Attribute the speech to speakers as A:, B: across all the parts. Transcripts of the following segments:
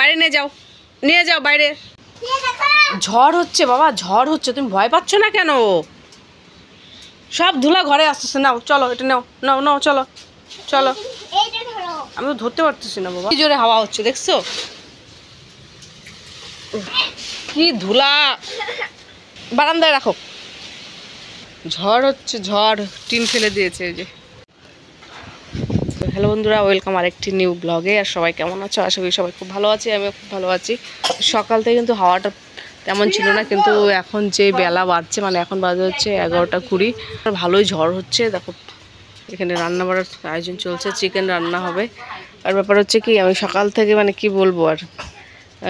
A: বাইরে নিয়ে যাও বাইরে। ঝড় হচ্ছে বাবা, ঝড় হচ্ছে, তুমি ভয় পাচ্ছ না কেন? সব ধুলা ঘরে আসতেছে। নাও চলো, এটা নাও নাও নাও, চলো চলো। আমি তো ধরতে পারতেছি না বাবা, কি জোরে হাওয়া হচ্ছে দেখছো? কি ধুলা, বারান্দায় রাখো। ঝড় হচ্ছে, ঝড় টিন ফেলে দিয়েছে এই যে। হ্যালো বন্ধুরা, ওয়েলকাম আরেকটি নিউ ব্লগে। আর সবাই কেমন আছো? আশা করি সবাই খুব ভালো আছে, আমিও খুব ভালো আছি। সকাল থেকে কিন্তু হাওয়াটা তেমন ছিল না, কিন্তু এখন যে বেলা বাজছে, মানে এখন বাজে হচ্ছে 11:20, ভালোই ঝড় হচ্ছে। দেখো এখানে রান্না বাড়ার আয়োজন চলছে, চিকেন রান্না হবে। আর ব্যাপার হচ্ছে কি, আমি সকাল থেকে মানে কি বলবো, আর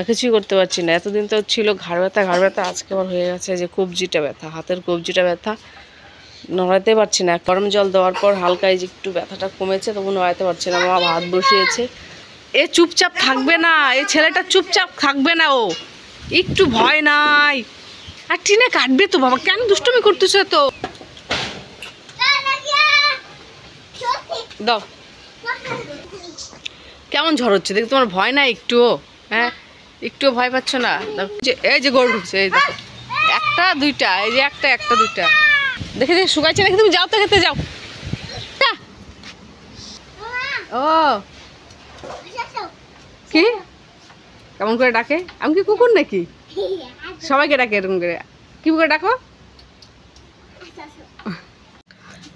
A: কিছুই করতে পারছি না। এতদিন তো ছিল ঘাড় ব্যথা, আজকে আবার হয়ে গেছে যে কবজিটা ব্যথা, হাতের কবজিটা ব্যথা, নড়াতে পারছি না। গরম জল দেওয়ার পর হালকা এই যে একটু ব্যথাটা কমেছে, তবু নড়াতে পারছি না। মা ভাত বসিয়েছে। এ চুপচাপ থাকবে না, এই ছেলেটা চুপচাপ থাকবে না, ও একটু ভয় নাই। আর টিনে কাটবে তো বাবা, কেন দুষ্টুমি করতেছো? তো দাও, কেমন ঝড় হচ্ছে দেখো, তোমার ভয় নাই একটুও? হ্যাঁ, একটুও ভয় পাচ্ছ না? এই যে গরু ঢুকছে, এই দেখো, একটা দুইটা, এই যে একটা দুইটা, দেখে দেখে শুকাইছে নাকি? তুমি যাও তো, খেতে যাও। ও কি কেমন করে ডাকে? আমি কি কুকুর নাকি? সবাইকে ডাকে এরকম করে, কি করে ডাকো?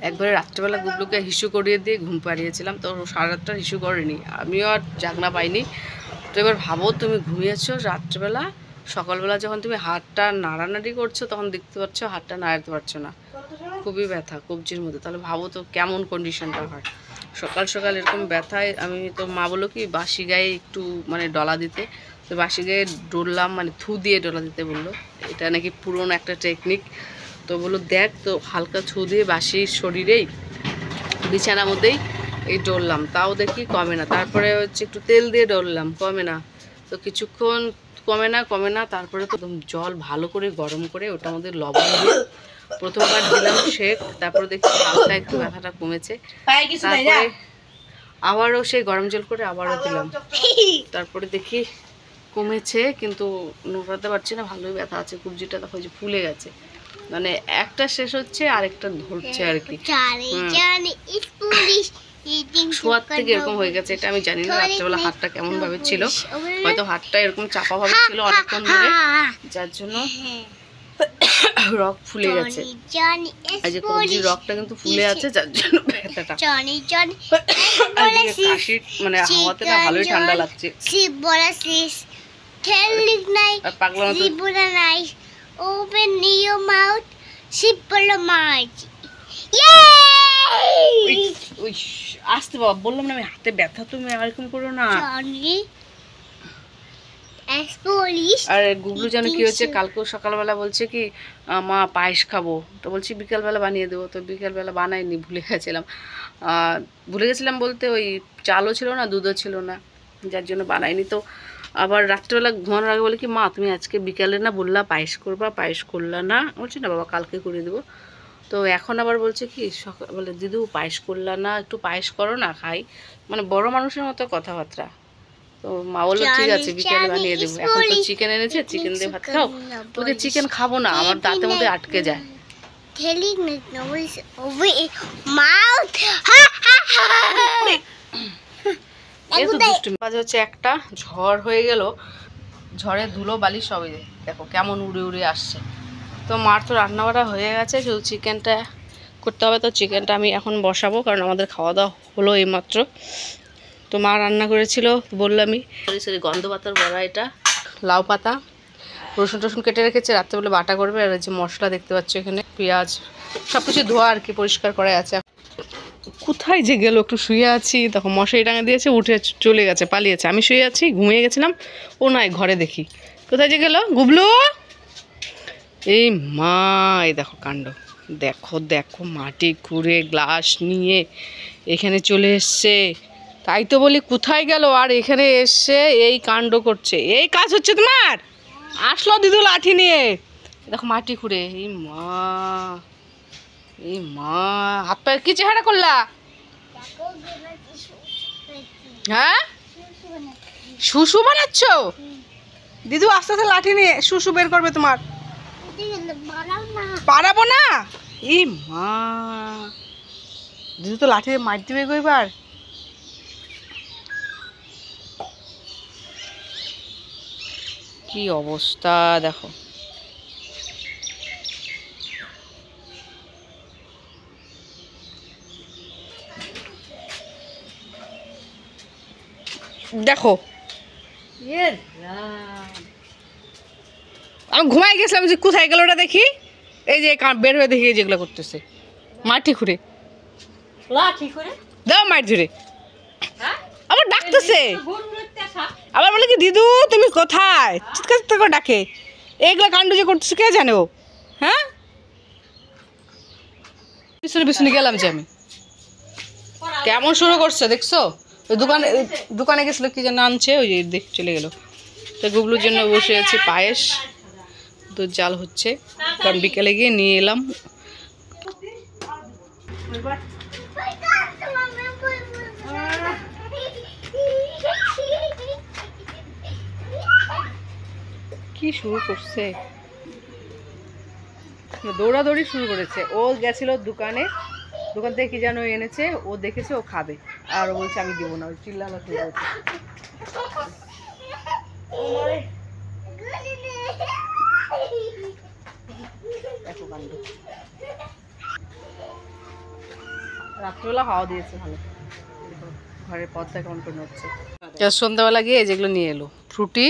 A: একবারে রাত্রেবেলা গুবলুকে হিসু করিয়ে দিয়ে ঘুম পাড়িয়েছিলাম, তো সারা রাতটা হিসু করেনি, আমিও আর জাগনা পাইনি। তো এবার ভাবো, তুমি ঘুমিয়েছো রাত্রেবেলা, সকালবেলা যখন তুমি হাতটা নাড়ানাড়ি করছো, তখন দেখতে পাচ্ছ হাতটা নাড়াতে পারছো না, খুবই ব্যথা কবজির মধ্যে। তাহলে ভাবো তো কেমন কন্ডিশনটা হয় সকাল সকাল এরকম ব্যথায়। আমি তো মা বললো কি বাসি গায়ে একটু মানে ডলা দিতে, তো বাসি গায়ে ডললাম, মানে থু দিয়ে ডলা দিতে বললো, এটা নাকি পুরনো একটা টেকনিক। তো বললো দেখ, তো হালকা থু দিয়ে বাসি শরীরেই বিছানার মধ্যেই এই ডললাম, তাও দেখি কমে না। তারপরে হচ্ছে একটু তেল দিয়ে ডললাম, কমে না। তো কিছুক্ষণ কমে না, তারপরে তো জল ভালো করে গরম করে ওটার মধ্যে লবণ দিয়ে প্রথমবার দিলাম শেক, তারপরে দেখি হালকা একটু ব্যথাটা কমেছে। তারপরে আবারও সেই গরম জল করে আবারও দিলাম, তারপরে দেখি কমেছে, কিন্তু নোটাতে পারছি না, ভালোই ব্যথা আছে। কবজিটা দেখো যে ফুলে গেছে, মানে একটা শেষ হচ্ছে আরেকটা ধরছে আর কি। শোয়ার থেকে এরকম হয়ে গেছে, এটা আমি জানি না রাত্রেবেলা হাতটা কেমন ভাবে ছিল, হয়তো হাতটা এরকম চাপা ভাবে ছিল অনেকক্ষণ ধরে, যার জন্য রক ফুলে গেছে। এই যে কবজির রকটা কিন্তু ফুলে আছে, যার জন্য ব্যথাটা। কাশির মানে হাওয়াতে না ভালোই ঠান্ডা লাগছে।
B: Open your mouth, simple mind.
A: আসতে বাবা, বললাম না আমি হাতে ব্যথা, তুমি এরকম করো না। আর গুগলু জানো কি হচ্ছে, কালকেও সকালবেলা বলছে কি মা পায়েস খাবো, তো বলছি বিকালবেলা বানিয়ে দেবো, তো বিকালবেলা বানাইনি, ভুলে গেছিলাম বলতে, ওই চালও ছিল না, দুধও ছিল না, যার জন্য বানাইনি। তো আবার রাত্রেবেলা ঘুমানোর আগে বলে কি মা তুমি আজকে বিকালে না বললা পায়েস করবা, পায়েস করলা না, বলছি না বাবা কালকে করে দেবো। তো এখন আবার বলছে কি সকাল বলে দিদু পায়েস করলা না, একটু পায়েস করো না খাই, মানে বড় মানুষের মতো কথাবার্তা। তো মা বললো ঠিক আছে বিকেলে বানিয়ে দেবো। এখন তো চিকেন এনেছে, চিকেন দিয়ে ভাত খাও। তোকে চিকেন খাবো না, আমার দাঁতের মধ্যে আটকে যায়। বাজে হচ্ছে একটা, ঝড় হয়ে গেল, ঝড়ে ধুলো বালি সবই দেখো কেমন উড়ে উড়ে আসছে। তো মার তো রান্না বাড়া হয়ে গেছে, শুধু চিকেনটা করতে হবে। তো চিকেনটা আমি এখন বসাবো, কারণ আমাদের খাওয়া দাওয়া হলো এইমাত্র। তো মা রান্না করেছিল বললামই, সরি গন্ধ পাতার বড়া, এটা লাউ পাতা, রসুন টসুন কেটে রেখেছে, রাত্রেবেলা বাটা করবে। আর যে মশলা দেখতে পাচ্ছ এখানে, পেঁয়াজ সব কিছু ধোয়া আর কি, পরিষ্কার করা আছে। কোথায় যে গেল, একটু শুয়ে আছি, তখন মশারি টাঙা দিয়েছে, উঠে চলে গেছে, পালিয়েছে। আমি শুয়ে আছি, ঘুমিয়ে গেছিলাম, ও নাই ঘরে, দেখি কোথায় যে গেল গুবলু। এই মা, এই দেখো কাণ্ড, দেখো দেখো মাটি খুঁড়ে গ্লাস নিয়ে এখানে চলে এসছে। তাই তো বলি কোথায় গেল, আর এখানে এসছে এই কাণ্ড করছে। এই কাজ হচ্ছে তোমার? আসলো দিদু লাঠি নিয়ে, দেখো মাটি খুঁড়ে। এই মা হাত পায়ে কি চেহারা করলা? হ্যাঁ শুশু বানাচ্ছ? দিদু আস্তে আস্তে লাঠি নিয়ে শুশু বের করবে তোমার। পারাবো না। ই মা, দিদু তো লাঠি দিয়ে মার দিবে গো এবার। কি অবস্থা দেখো। দেখো আমি ঘুমাই গেছিলাম যে কোথায় গেল ওটা দেখি। এই যে বের হয়ে দেখি যেগুলো করতেছে মাটি খুঁড়ে দাও মাটি ধরে আবার ডাকতেছে। আবার বলে কি দিদু তুমি কোথায়, চিৎকার চিৎকার করে ডাকে। এইগুলো কাণ্ড যে করতেছে কে জানে ও। হ্যাঁ পিছনে পিছনে গেলাম যে আমি। কেমন শুরু করছে দেখছো। ওই দোকানে গেছিল কি যেন আনছে, ওই যে দেখ চলে গেল। তো গুগলুর জন্য বসে আছি পায়েস, দুধ জাল হচ্ছে, কারণ বিকেলে গিয়ে নিয়ে এলাম। কি শুরু করছে, দৌড়াদৌড়ি শুরু করেছে। ও গেছিল দোকানে, দোকান থেকে কি যেন এনেছে, ও দেখেছে ও খাবে, আর ও বলছে আমি দেবো না, ওই চিল্লানো শুরু করেছে। রাত্রেবেলা হাওয়া দিয়েছে ভালো, ঘরের পথটা কেমন করে হচ্ছে। সন্ধ্যাবেলা গিয়ে যেগুলো নিয়ে এলো, ফ্রুটি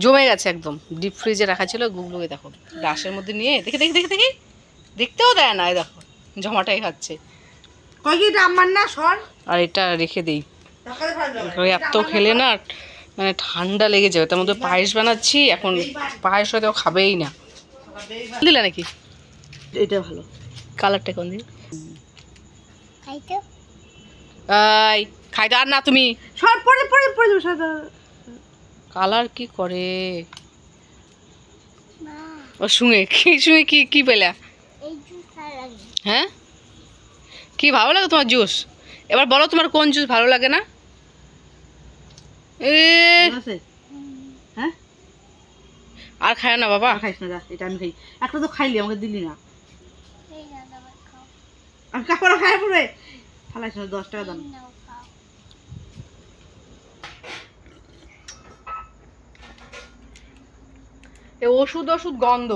A: জমে গেছে একদম, ডিপ ফ্রিজে রাখা ছিল। গুগলুকে দেখো গ্লাসের মধ্যে নিয়ে দেখে দেখে দেখে দেখি, দেখতেও দেয় না, দেখো জমাটাই খাচ্ছে। আর এটা রেখে দিই, এত খেলে না মানে ঠান্ডা লেগে যাবে। তার মধ্যে পায়েস বানাচ্ছি এখন, পায়েস হয়তো খাবেই না। দিলে নাকি এটা ভালো কালারটা কোন দিন খাইতে আর না তুমি কালার কি করে ও শুনে কি শুনে কি কি পেলা। হ্যাঁ কি ভালো লাগে তোমার জুস? এবার বলো তোমার কোন জুস ভালো লাগে না। হ্যাঁ আর খায় না বাবা, খাইস না, এটা আমি খাই। একটা তো খাইলি আমাকে দিলি না, আমি কাপড় খাই পড়বে ফালাইছ 10 টাকা দাম। এ ওষুধ ওষুধ গন্ধ,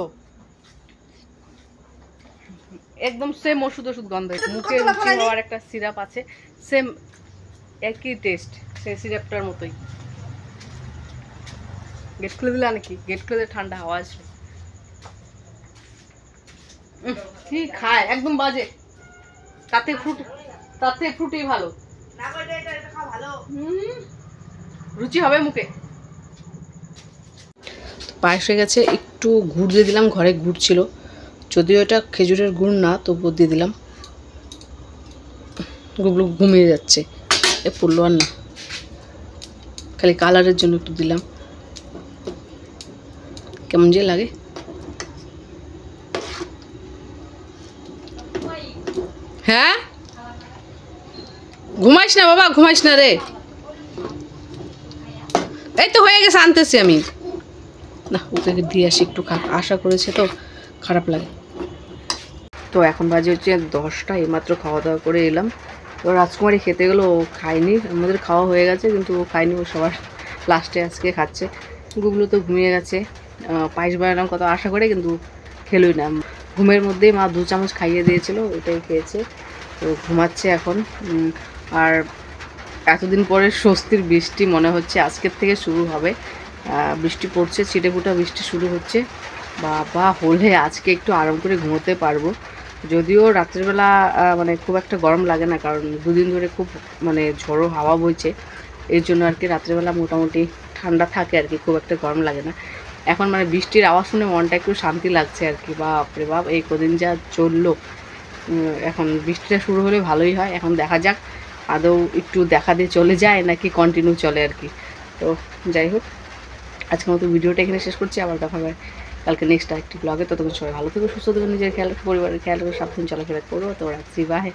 A: একদম সেম ওষুধ ওষুধ গন্ধ। মুখে রুচি হওয়ার একটা সিরাপ আছে, সেম একই টেস্ট, সেই সিরাপটার মতোই। গেট খুলে দিলে নাকি? গেট খুলে ঠান্ডা হাওয়া আসবে। কি খায় একদম বাজে, তাতে ফ্রুটি ভালো, রুচি হবে মুখে। পায়েস হয়ে গেছে, একটু গুড় দিয়ে দিলাম, ঘরে গুড় ছিল, যদিও এটা খেজুরের গুড় না, তবুও দিয়ে দিলাম। গুবলু ঘুমিয়ে যাচ্ছে, এ পড়লো আর না, খালি কালারের জন্য একটু দিলাম। কেমন যে লাগে। হ্যাঁ ঘুমাইস না বাবা, ঘুমাইস না রে। এই তো হয়ে গেছে, আনতেছি আমি। না ওকে দিয়ে আসি একটু, আশা করেছে তো খারাপ লাগে। তো এখন বাজে হচ্ছে 10টা, এইমাত্র খাওয়া দাওয়া করে এলাম। তো রাজকুমারী খেতে গেলো, ও খায়নি, আমাদের খাওয়া হয়ে গেছে কিন্তু ও খায়নি, ও সবার লাস্টে আজকে খাচ্ছে। গুগলু তো ঘুমিয়ে গেছে, পায়েস বানালাম কত আশা করে, কিন্তু খেলোই না। ঘুমের মধ্যেই মা 2 চামচ খাইয়ে দিয়েছিল, ওটাই খেয়েছে, তো ঘুমাচ্ছে এখন। আর এতদিন পরে স্বস্তির বৃষ্টি মনে হচ্ছে আজকের থেকে শুরু হবে। বৃষ্টি পড়ছে, ছিটেফোঁটা বৃষ্টি শুরু হচ্ছে। বাবা হলে আজকে একটু আরাম করে ঘুমোতে পারবো। যদিও রাত্রিবেলা মানে খুব একটা গরম লাগে না, কারণ 2 দিন ধরে খুব মানে ঝড়ো হাওয়া বইছে, এর জন্য আর কি রাত্রিবেলা মোটামুটি ঠান্ডা থাকে আর কি, খুব একটা গরম লাগে না। এখন মানে বৃষ্টির আওয়াজ শুনে মনটা একটু শান্তি লাগছে আর কি। বাপরে বাপ, এই কদিন যা চললো, এখন বৃষ্টিটা শুরু হলে ভালোই হয়। এখন দেখা যাক আদৌ একটু দেখা দিয়ে চলে যায় নাকি কন্টিনিউ চলে আর কি। তো যাই হোক, আজকের মতো ভিডিওটা এখানে শেষ করছি, আবার দেখা হবে কালকে নেক্সট আরেকটি ব্লগে। ততক্ষণ সবাই ভালো থেকো, সুস্থ থেকো, নিজের খেয়াল, পরিবারের খেয়াল করে সাবধানে চলাফেরা করো। তো রাখছি, বাই।